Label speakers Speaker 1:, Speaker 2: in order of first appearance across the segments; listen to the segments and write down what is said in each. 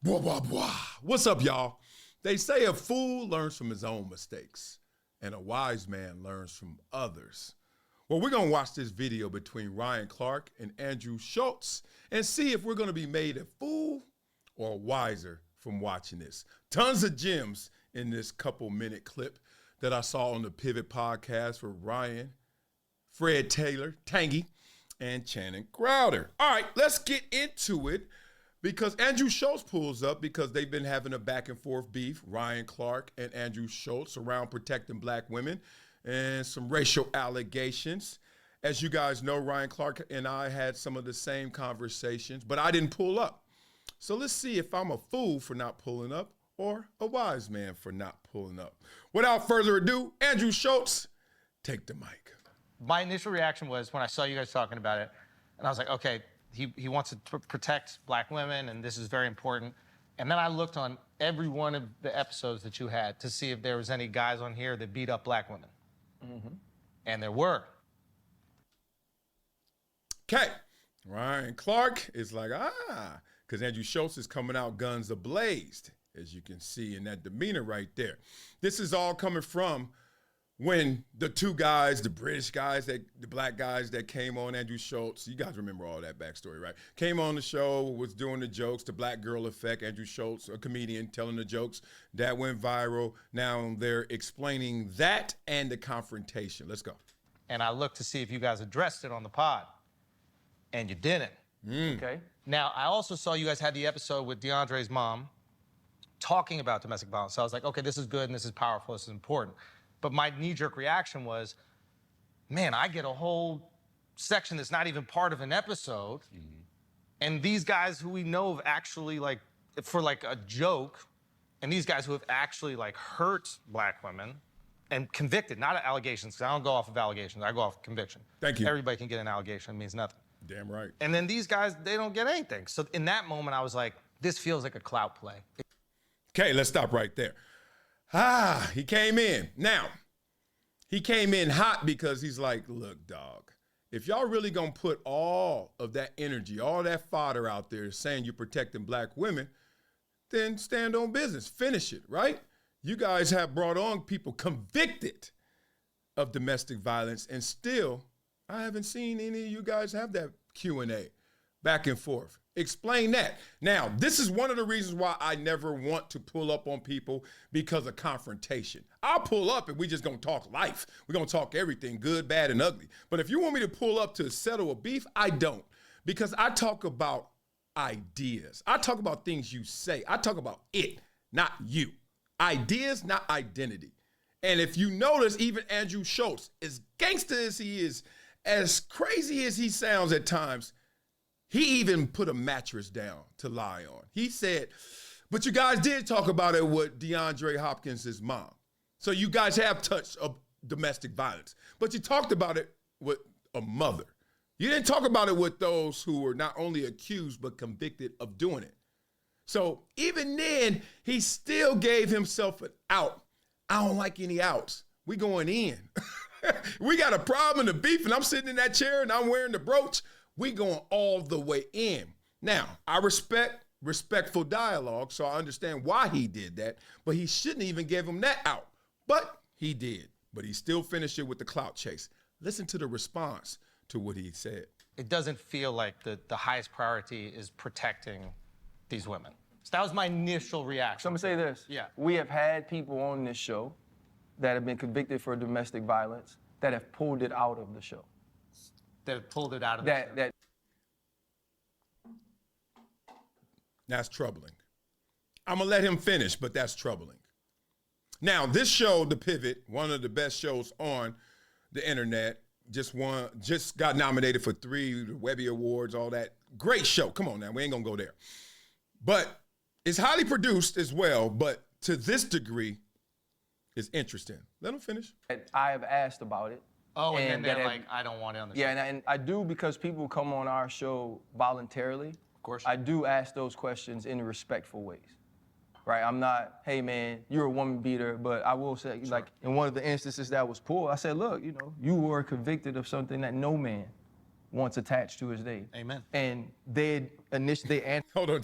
Speaker 1: Blah, blah, blah. What's up, y'all? They say a fool learns from his own mistakes, and a wise man learns from others. Well, we're going to watch this video between Ryan Clark and Andrew Schulz and see if we're going to be made a fool or wiser from watching this. Tons of gems in this couple-minute clip that I saw on the Pivot podcast with Ryan, Fred Taylor, Tangy, and Channing Crowder. All right, let's get into it. Because Andrew Schulz pulls up because they've been having a back and forth beef, Ryan Clark and Andrew Schulz, around protecting black women and some racial allegations. As you guys know, Ryan Clark and I had some of the same conversations, but I didn't pull up. So let's see if I'm a fool for not pulling up or a wise man for not pulling up. Without further ado, Andrew Schulz, take the mic.
Speaker 2: My initial reaction was when I saw you guys talking about it, and I was like, okay, he wants to protect black women, and this is very important. And then I looked on every one of the episodes that you had to see if there was any guys on here that beat up black women. Mm-hmm. And there were.
Speaker 1: Okay, Ryan Clark is like, because Andrew Schulz is coming out guns ablazed, as you can see in that demeanor right there. This is all coming from when the two guys, the British guys, the black guys that came on Andrew Schulz, you guys remember all that backstory, right? Came on the show, was doing the jokes, the black girl effect, Andrew Schulz, a comedian, telling the jokes. That went viral. Now they're explaining that and the confrontation. Let's go.
Speaker 2: And I looked to see if you guys addressed it on the pod, and you didn't.
Speaker 3: Okay.
Speaker 2: Now, I also saw you guys had the episode with DeAndre's mom talking about domestic violence. So I was like, okay, this is good and this is powerful, this is important. But my knee-jerk reaction was, man, I get a whole section that's not even part of an episode. Mm-hmm. And these guys who we know have actually, like, for like a joke, and these guys who have actually like hurt black women and convicted, not allegations, because I don't go off of allegations, I go off of conviction.
Speaker 1: Thank you.
Speaker 2: Everybody can get an allegation, it means nothing.
Speaker 1: Damn right.
Speaker 2: And then these guys, they don't get anything. So in that moment, I was like, this feels like a clout play.
Speaker 1: Okay, let's stop right there. He came in. Now, he came in hot because he's like, look, dog, if y'all really gonna put all of that energy, all that fodder out there saying you're protecting black women, then stand on business, finish it, right? You guys have brought on people convicted of domestic violence, and still, I haven't seen any of you guys have that Q&A back and forth. Explain that. Now, this is one of the reasons why I never want to pull up on people because of confrontation. I'll pull up and we just gonna talk life. We're gonna talk everything, good, bad, and ugly. But if you want me to pull up to settle a beef, I don't. Because I talk about ideas. I talk about things you say. I talk about it, not you. Ideas, not identity. And if you notice, even Andrew Schulz, as gangster as he is, as crazy as he sounds at times, he even put a mattress down to lie on. He said, but you guys did talk about it with DeAndre Hopkins' mom. So you guys have touched domestic violence. But you talked about it with a mother. You didn't talk about it with those who were not only accused, but convicted of doing it. So even then, he still gave himself an out. I don't like any outs. We going in. We got a problem in the beef, and I'm sitting in that chair, and I'm wearing the brooch. We going all the way in. Now, I respect respectful dialogue, so I understand why he did that, but he shouldn't even give him that out. But he did. But he still finished it with the clout chase. Listen to the response to what he said.
Speaker 2: It doesn't feel like the highest priority is protecting these women. So that was my initial reaction.
Speaker 3: So I'm gonna say this.
Speaker 2: Yeah.
Speaker 3: We have had people on this show that have been convicted for domestic violence that have pulled it out of the show.
Speaker 2: That pulled it out of the show.
Speaker 1: That's troubling. I'm going to let him finish, but that's troubling. Now, this show, The Pivot, one of the best shows on the internet, just got nominated for 3 Webby Awards, all that. Great show. Come on now, we ain't going to go there. But it's highly produced as well, but to this degree, it's interesting. Let him finish.
Speaker 3: I have asked about it.
Speaker 2: Oh, and then they're like, I don't want it on the show.
Speaker 3: Yeah, and I do, because people come on our show voluntarily.
Speaker 2: Of course.
Speaker 3: I do ask those questions in respectful ways, right? I'm not, hey man, you're a woman beater, but I will say, like, in one of the instances that was pulled, I said, look, you were convicted of something that no man wants attached to his name.
Speaker 2: Amen.
Speaker 3: And they initially answered.
Speaker 1: Hold on.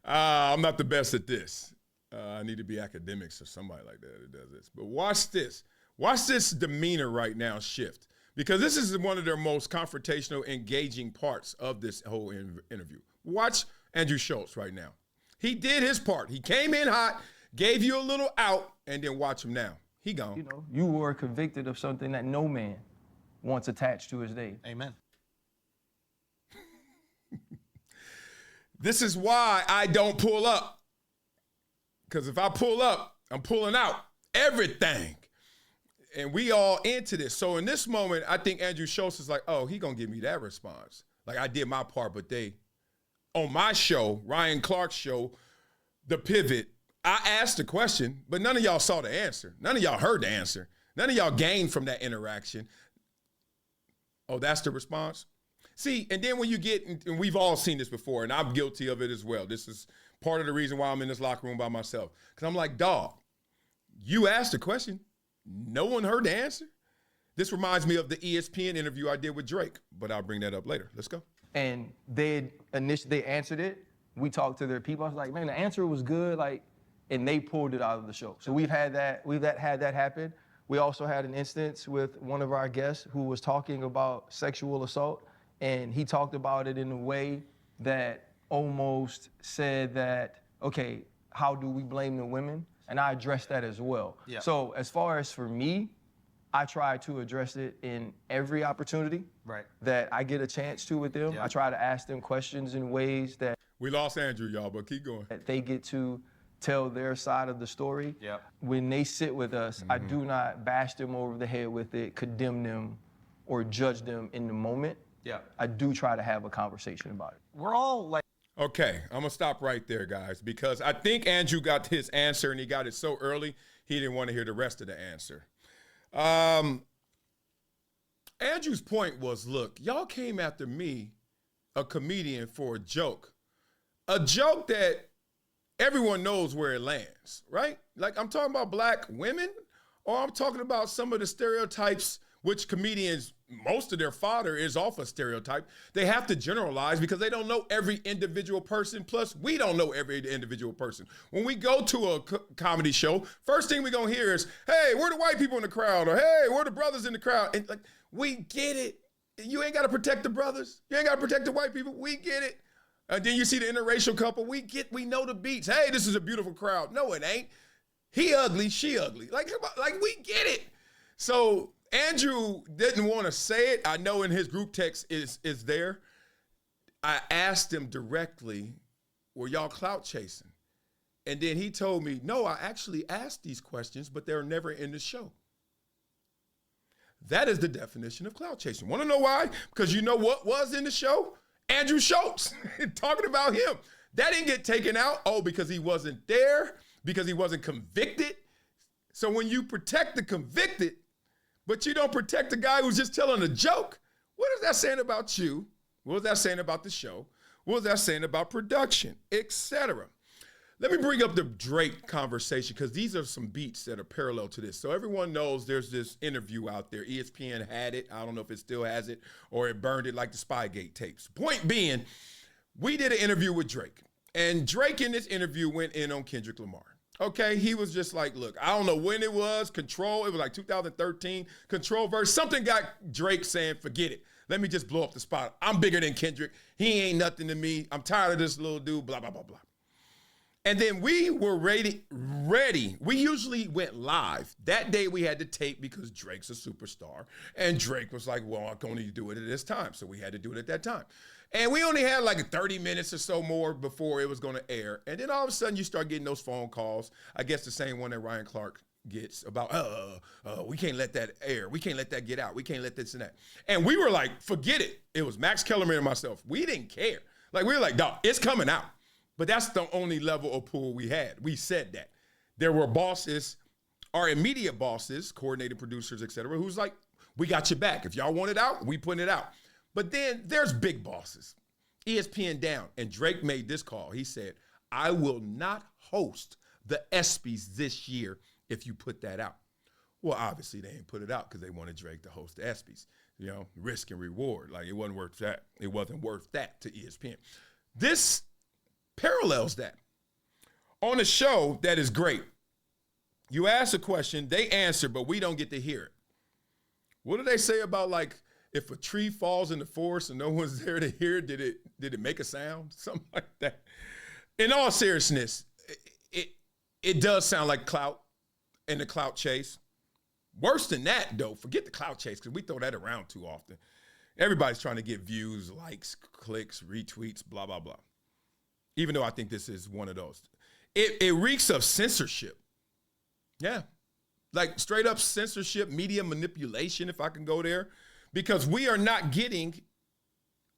Speaker 1: I'm not the best at this. I need to be academics or somebody like that that does this. But watch this. Watch this demeanor right now shift. Because this is one of their most confrontational, engaging parts of this whole interview. Watch Andrew Schulz right now. He did his part. He came in hot, gave you a little out, and then watch him now. He gone.
Speaker 3: You know, you were convicted of something that no man wants attached to his name.
Speaker 2: Amen.
Speaker 1: This is why I don't pull up. Because if I pull up, I'm pulling out everything. And we all into this. So in this moment, I think Andrew Schulz is like, oh, he gonna give me that response. Like I did my part, but they, on my show, Ryan Clark's show, The Pivot, I asked the question, but none of y'all saw the answer. None of y'all heard the answer. None of y'all gained from that interaction. Oh, that's the response? See, and then when you get, and we've all seen this before, and I'm guilty of it as well. This is part of the reason why I'm in this locker room by myself. Because I'm like, dog, you asked the question. No one heard the answer. This reminds me of the ESPN interview I did with Drake, but I'll bring that up later. Let's go.
Speaker 3: And they answered it. We talked to their people. I was like, man, the answer was good. Like, and they pulled it out of the show. So we've had that happen. We also had an instance with one of our guests who was talking about sexual assault, and he talked about it in a way that almost said that, okay, how do we blame the women? And I addressed that as well.
Speaker 2: Yeah.
Speaker 3: So as far as for me, I try to address it in every opportunity that I get a chance to with them.
Speaker 2: Yeah.
Speaker 3: I try to ask them questions in ways that
Speaker 1: We lost Andrew, y'all, but keep going.
Speaker 3: they get to tell their side of the story.
Speaker 2: Yeah.
Speaker 3: When they sit with us, I do not bash them over the head with it, condemn them, or judge them in the moment.
Speaker 2: Yeah.
Speaker 3: I do try to have a conversation about it.
Speaker 2: We're all like,
Speaker 1: Okay, I'm going to stop right there, guys, because I think Andrew got his answer, and he got it so early, he didn't want to hear the rest of the answer. Andrew's point was, look, y'all came after me, a comedian, for a joke that everyone knows where it lands, right? Like, I'm talking about black women, or I'm talking about some of the stereotypes which comedians, most of their fodder is off a stereotype. They have to generalize because they don't know every individual person. Plus, we don't know every individual person. When we go to a comedy show, first thing we're going to hear is, hey, where are the white people in the crowd? Or, hey, where are the brothers in the crowd? And like, we get it. You ain't got to protect the brothers. You ain't got to protect the white people. We get it. And then you see the interracial couple. We know the beats. Hey, this is a beautiful crowd. No, it ain't. He ugly, she ugly. Like we get it. So Andrew didn't want to say it. I know in his group text is there. I asked him directly, were y'all clout chasing? And then he told me, no, I actually asked these questions, but they're never in the show. That is the definition of clout chasing. Want to know why? Because you know what was in the show? Andrew Schulz, talking about him. That didn't get taken out. Oh, because he wasn't there, because he wasn't convicted. So when you protect the convicted, but you don't protect the guy who's just telling a joke, what is that saying about you? What is that saying about the show? What is that saying about production, etc.? Let me bring up the Drake conversation because these are some beats that are parallel to this. So everyone knows there's this interview out there. ESPN had it. I don't know if it still has it or it burned it like the Spygate tapes. Point being, we did an interview with Drake. And Drake in this interview went in on Kendrick Lamar. Okay, he was just like, look, I don't know when it was, Control, it was like 2013, Control verse. Something got Drake saying, forget it. Let me just blow up the spot. I'm bigger than Kendrick. He ain't nothing to me. I'm tired of this little dude, blah, blah, blah, blah. And then we were ready. We usually went live. That day we had to tape because Drake's a superstar. And Drake was like, well, I can only do it at this time. So we had to do it at that time. And we only had like 30 minutes or so more before it was going to air. And then all of a sudden you start getting those phone calls. I guess the same one that Ryan Clark gets about, we can't let that air. We can't let that get out. We can't let this and that. And we were like, forget it. It was Max Kellerman and myself. We didn't care. Like, we were like, dog, it's coming out. But that's the only level of pull we had. We said that. There were bosses, our immediate bosses, coordinated producers, et cetera, who's like, we got your back. If y'all want it out, we putting it out. But then there's big bosses, ESPN down. And Drake made this call. He said, I will not host the ESPYs this year if you put that out. Well, obviously they ain't put it out because they wanted Drake to host the ESPYs. You know, risk and reward. Like, it wasn't worth that. It wasn't worth that to ESPN. This parallels that. on a show that is great, you ask a question, they answer, but we don't get to hear it. What do they say about, like, if a tree falls in the forest and no one's there to hear it, did it make a sound? Something like that. In all seriousness, it does sound like clout and the clout chase. Worse than that, though, forget the clout chase, because we throw that around too often. Everybody's trying to get views, likes, clicks, retweets, blah, blah, blah. Even though I think this is one of those. It reeks of censorship. Yeah. Like straight up censorship, media manipulation, if I can go there. Because we are not getting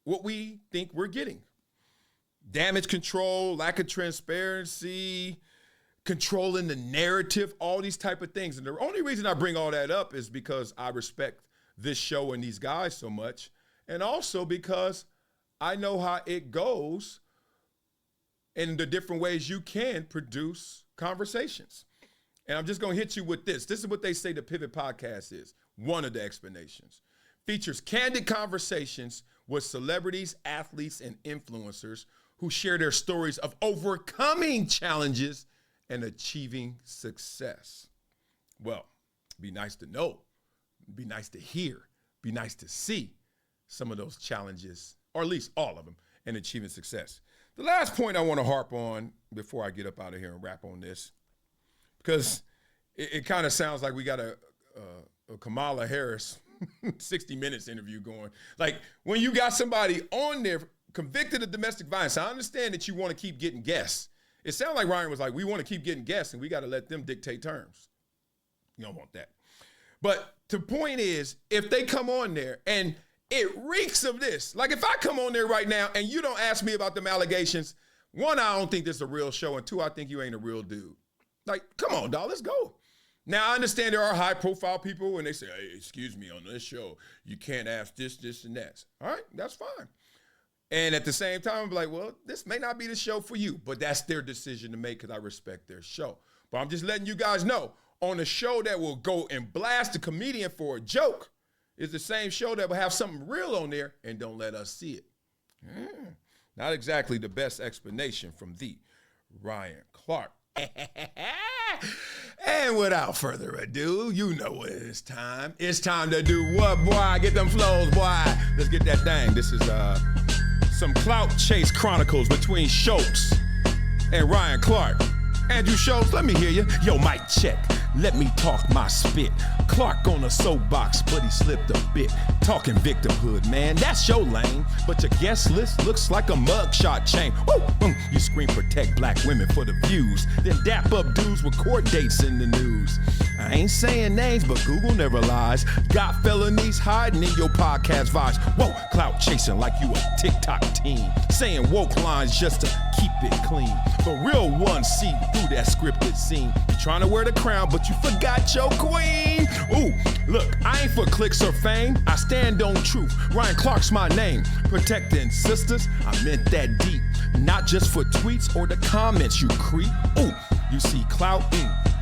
Speaker 1: what we think we're getting. Damage control, lack of transparency, controlling the narrative, all these type of things. And the only reason I bring all that up is because I respect this show and these guys so much. And also because I know how it goes in the different ways you can produce conversations. And I'm just going to hit you with this. This is what they say the Pivot Podcast is. One of the explanations. Features candid conversations with celebrities, athletes, and influencers who share their stories of overcoming challenges and achieving success. Well, be nice to know, be nice to hear, be nice to see some of those challenges, or at least all of them, and achieving success. The last point I want to harp on before I get up out of here and wrap on this, because it kind of sounds like we got a Kamala Harris 60 Minutes interview going. Like, when you got somebody on there convicted of domestic violence, I understand that you want to keep getting guests. It sounded like Ryan was like, we want to keep getting guests and we got to let them dictate terms. You don't want that. But the point is, if they come on there and it reeks of this, like if I come on there right now and you don't ask me about them allegations, one, I don't think this is a real show, and two, I think you ain't a real dude. Like, come on, dog, let's go. Now, I understand there are high-profile people and they say, hey, excuse me, on this show, you can't ask this, this, and that. All right, that's fine. And at the same time, I'm like, well, this may not be the show for you, but that's their decision to make because I respect their show. But I'm just letting you guys know, on a show that will go and blast a comedian for a joke is the same show that will have something real on there and don't let us see it. Not exactly the best explanation from the Ryan Clark. And without further ado, you know what it is time. It's time to do what, boy? Get them flows, boy. Let's get that thing. This is some Clout Chase Chronicles between Schulz and Ryan Clark. Andrew Schulz, let me hear you. Yo, mic check. Let me talk my spit. Clark on a soapbox, but he slipped a bit. Talking victimhood, man, that's your lane. But your guest list looks like a mugshot chain. Woo! You scream protect black women for the views, then dap up dudes with court dates in the news. I ain't saying names, but Google never lies. Got felonies hiding in your podcast vibes. Whoa, clout chasing like you a TikTok teen. Saying woke lines just to keep it clean. But real ones see through that scripted scene. You trying to wear the crown, but you forgot your queen. Ooh, look, I ain't for clicks or fame. I stand on truth. Ryan Clark's my name. Protecting sisters, I meant that deep. Not just for tweets or the comments, you creep. Ooh, you see clout,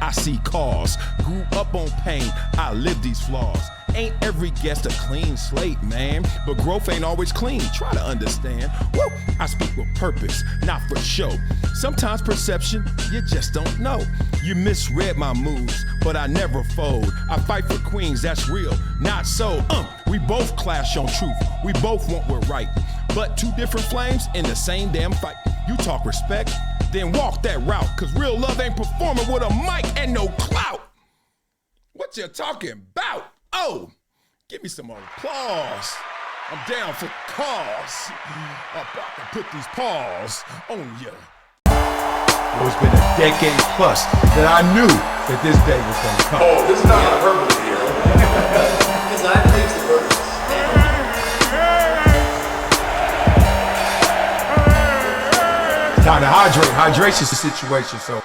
Speaker 1: I see cause. Grew up on pain, I live these flaws. Ain't every guest a clean slate, man. But growth ain't always clean, try to understand. Woo! I speak with purpose, not for show. Sometimes perception, you just don't know. You misread my moves, but I never fold. I fight for queens, that's real, not so. We both clash on truth, we both want we're right. But two different flames in the same damn fight. You talk respect, then walk that route. Cause real love ain't performing with a mic and no clout. What you talking about? Oh, give me some more applause. I'm down for the cause. I'm about to put these paws on you.
Speaker 4: It's been a decade plus that I knew that this day was going to come.
Speaker 1: Oh, this is not hyperbole here.
Speaker 5: Because I believe the verse.
Speaker 4: Time to hydrate. Hydration's the situation, so.